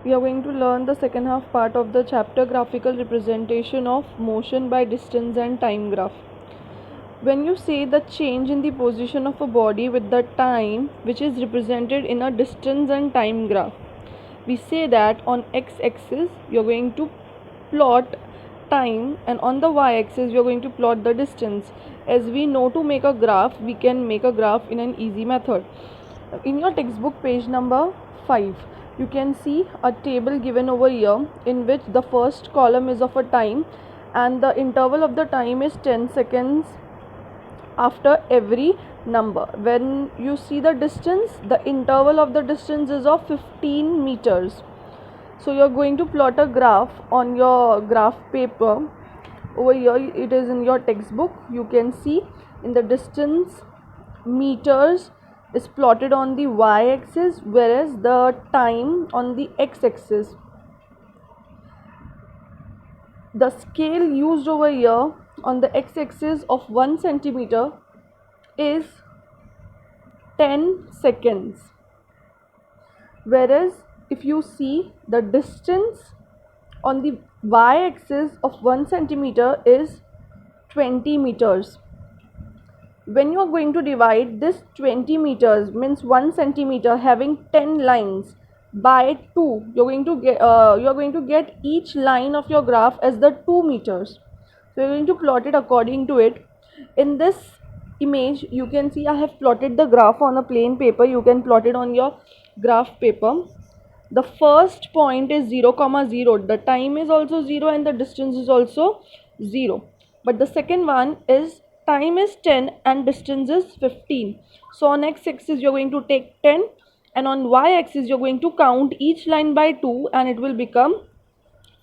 We are going to learn the second half part of the chapter graphical representation of motion by distance and time graph. When you say the change in the position of a body with the time which is represented in a distance and time graph, we say that on x-axis you're going to plot time and on the y-axis you're going to plot the distance. As we know, to make a graph we can make a graph in an easy method. In your textbook page number 5, you can see a table given over here in which the first column is of a time and the interval of the time is 10 seconds after every number. When you see the distance, the interval of the distance is of 15 meters. So you are going to plot a graph on your graph paper. Over here it is in your textbook. You can see in the distance, meters is plotted on the y-axis, whereas the time on the x-axis. The scale used over here on the x-axis of 1 centimeter is 10 seconds, whereas if you see the distance on the y-axis of 1 centimeter is 20 meters. When you are going to divide this 20 meters, means 1 centimeter having 10 lines, by 2, you're going to get each line of your graph as the 2 meters. So you're going to plot it according to it. In this image you can see I have plotted the graph on a plain paper. You can plot it on your graph paper. The first point is 0, 0. The time is also 0 and the distance is also 0. But the second one is time is 10 and distance is 15. So on x-axis you're going to take 10 and on y-axis you're going to count each line by 2 and it will become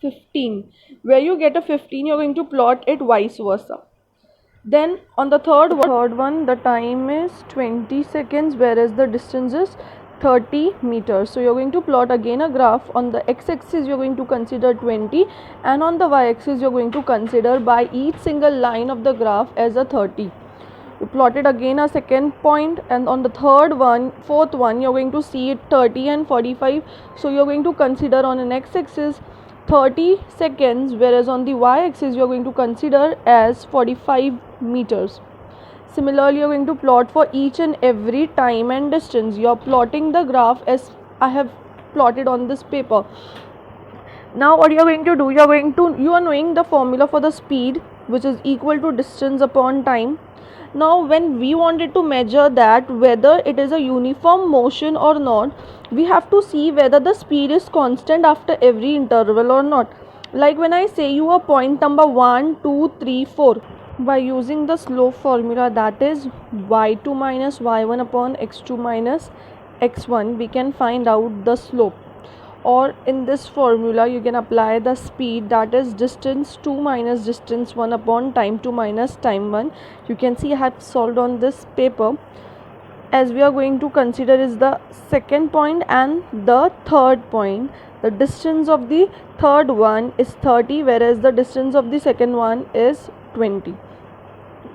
15. Where you get a 15, you're going to plot it vice versa. Then on the third one the time is 20 seconds, whereas the distance is 30 meters. So you're going to plot again a graph. On the x-axis you're going to consider 20 and on the y-axis you're going to consider by each single line of the graph as a 30. You plotted again a second point, and on the fourth one you're going to see it 30 and 45. So you're going to consider on an x-axis 30 seconds, whereas on the y-axis you're going to consider as 45 meters. Similarly, you're going to plot for each and every time and distance. You're plotting the graph as I have plotted on this paper. Now what you're going to do, you are knowing the formula for the speed, which is equal to distance upon time. Now when we wanted to measure that whether it is a uniform motion or not, we have to see whether the speed is constant after every interval or not. Like when I say you a point number 1, 2, 3, 4, by using the slope formula, that is y2 minus y1 upon x2 minus x1, we can find out the slope. Or in this formula you can apply the speed, that is distance 2 minus distance 1 upon time 2 minus time 1. You can see I have solved on this paper. As we are going to consider is the second point and the third point. The distance of the third one is 30, whereas the distance of the second one is 20.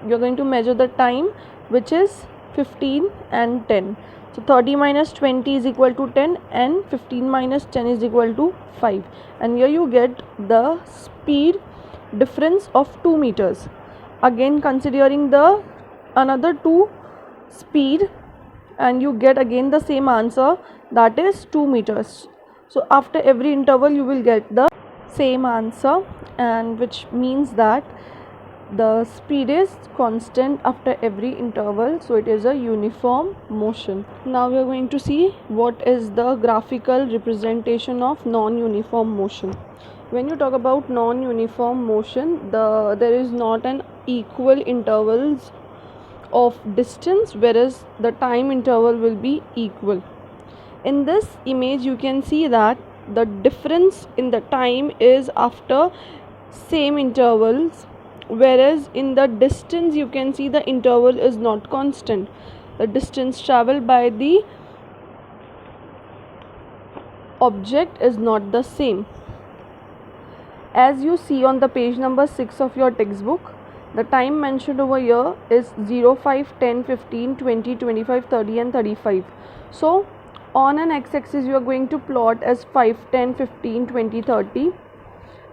You're going to measure the time, which is 15 and 10. So 30 minus 20 is equal to 10 and 15 minus 10 is equal to 5. And here you get the speed difference of 2 meters. Again considering the another 2 speed, and you get again the same answer, that is 2 meters. So after every interval you will get the same answer, and which means that the speed is constant after every interval, so it is a uniform motion. Now we are going to see what is the graphical representation of non-uniform motion. When you talk about non-uniform motion, there is not an equal intervals of distance, whereas the time interval will be equal. In this image you can see that the difference in the time is after same intervals, whereas in the distance you can see the interval is not constant. The distance traveled by the object is not the same. As you see on the page number 6 of your textbook, the time mentioned over here is 0, 5, 10, 15, 20, 25, 30 and 35. So on an x-axis you are going to plot as 5, 10, 15, 20, 30,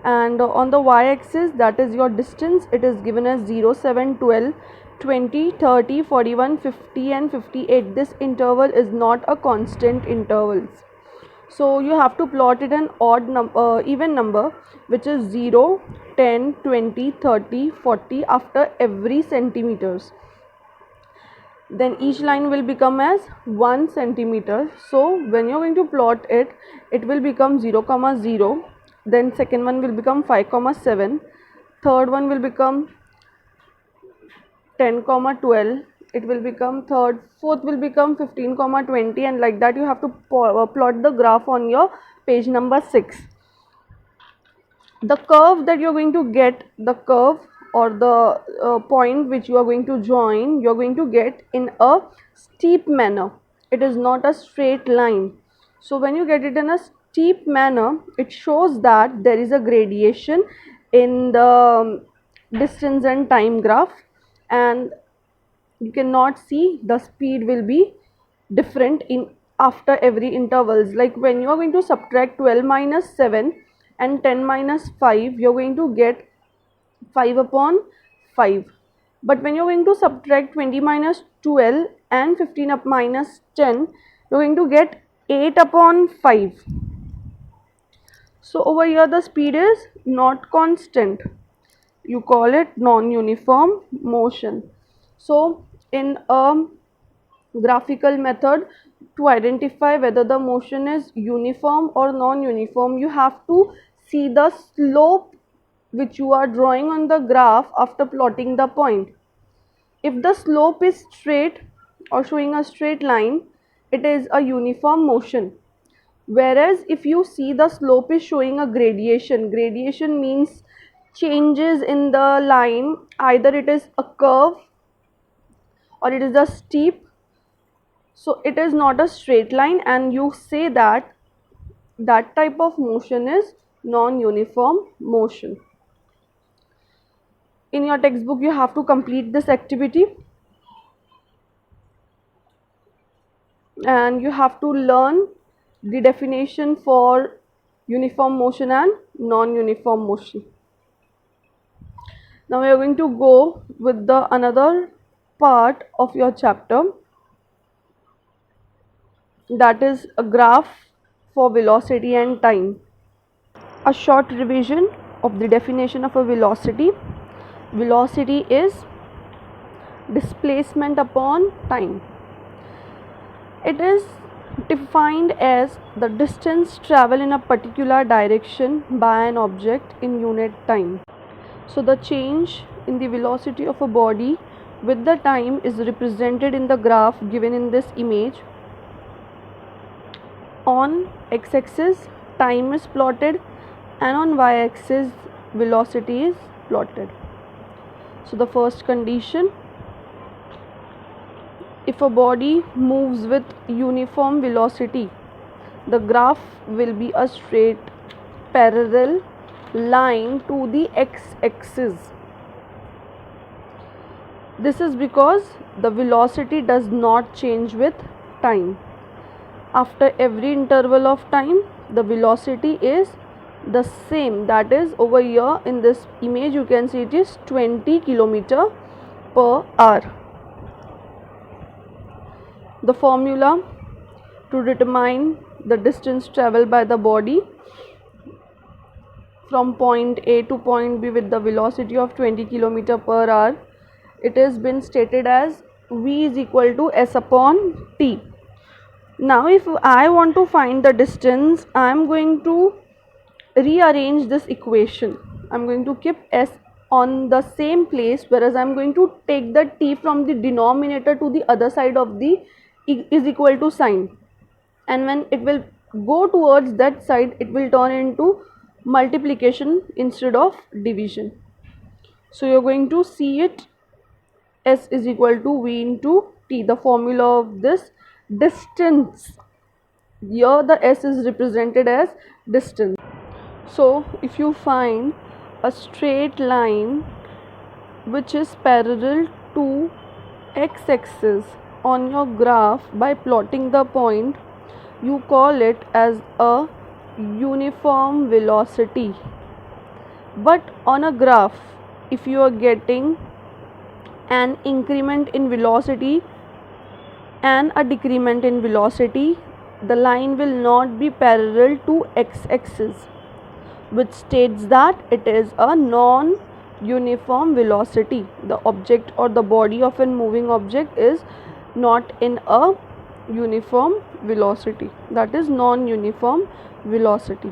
and on the y-axis, that is your distance, it is given as 0, 7, 12, 20, 30, 41, 50 and 58. This interval is not a constant intervals. So you have to plot it an even number, which is 0, 10, 20, 30, 40 after every centimeters. Then each line will become as 1 centimeter. So when you're going to plot it, it will become 0, 0. Then second one will become 5, 7. Third one will become 10, 12. It will become fourth will become 15, 20, and like that you have to plot the graph on your page number 6. The curve that you're going to get, the curve or the point which you are going to join, you're going to get in a steep manner. It is not a straight line. So when you get it in a steep manner, it shows that there is a gradation in the distance and time graph, and you cannot see the speed will be different in after every intervals. Like when you are going to subtract 12 minus 7 and 10 minus 5, you're going to get 5 upon 5. But when you're going to subtract 20 minus 12 and 15 up minus 10, you're going to get 8 upon 5. So over here the speed is not constant. You call it non-uniform motion. So in a graphical method, to identify whether the motion is uniform or non-uniform, you have to see the slope which you are drawing on the graph after plotting the point. If the slope is straight or showing a straight line, it is a uniform motion. Whereas if you see the slope is showing a gradation means changes in the line, either it is a curve or it is a steep, so it is not a straight line, and you say that that type of motion is non-uniform motion. In your textbook you have to complete this activity, and you have to learn the definition for uniform motion and non-uniform motion. Now we are going to go with the another part of your chapter, that is a graph for velocity and time. A short revision of the definition of a velocity. Velocity is displacement upon time. It is defined as the distance traveled in a particular direction by an object in unit time. So the change in the velocity of a body with the time is represented in the graph given in this image. On x-axis time is plotted, and on y-axis velocity is plotted. So the first condition, if a body moves with uniform velocity, the graph will be a straight parallel line to the x-axis. This is because the velocity does not change with time. After every interval of time, the velocity is the same. That is, over here in this image you can see it is 20 km per hour. The formula to determine the distance traveled by the body from point A to point B with the velocity of 20 km per hour, it has been stated as V is equal to S upon T. Now if I want to find the distance, I am going to rearrange this equation. I am going to keep S on the same place, whereas I am going to take the T from the denominator to the other side of the is equal to sign, and when it will go towards that side, it will turn into multiplication instead of division. So you are going to see it S is equal to V into T, the formula of this distance. Here the S is represented as distance. So if you find a straight line which is parallel to x-axis on your graph by plotting the point, you call it as a uniform velocity. But on a graph, if you are getting an increment in velocity and a decrement in velocity, the line will not be parallel to x-axis, which states that it is a non-uniform velocity. The object or the body of a moving object is not in a uniform velocity, that is non-uniform velocity.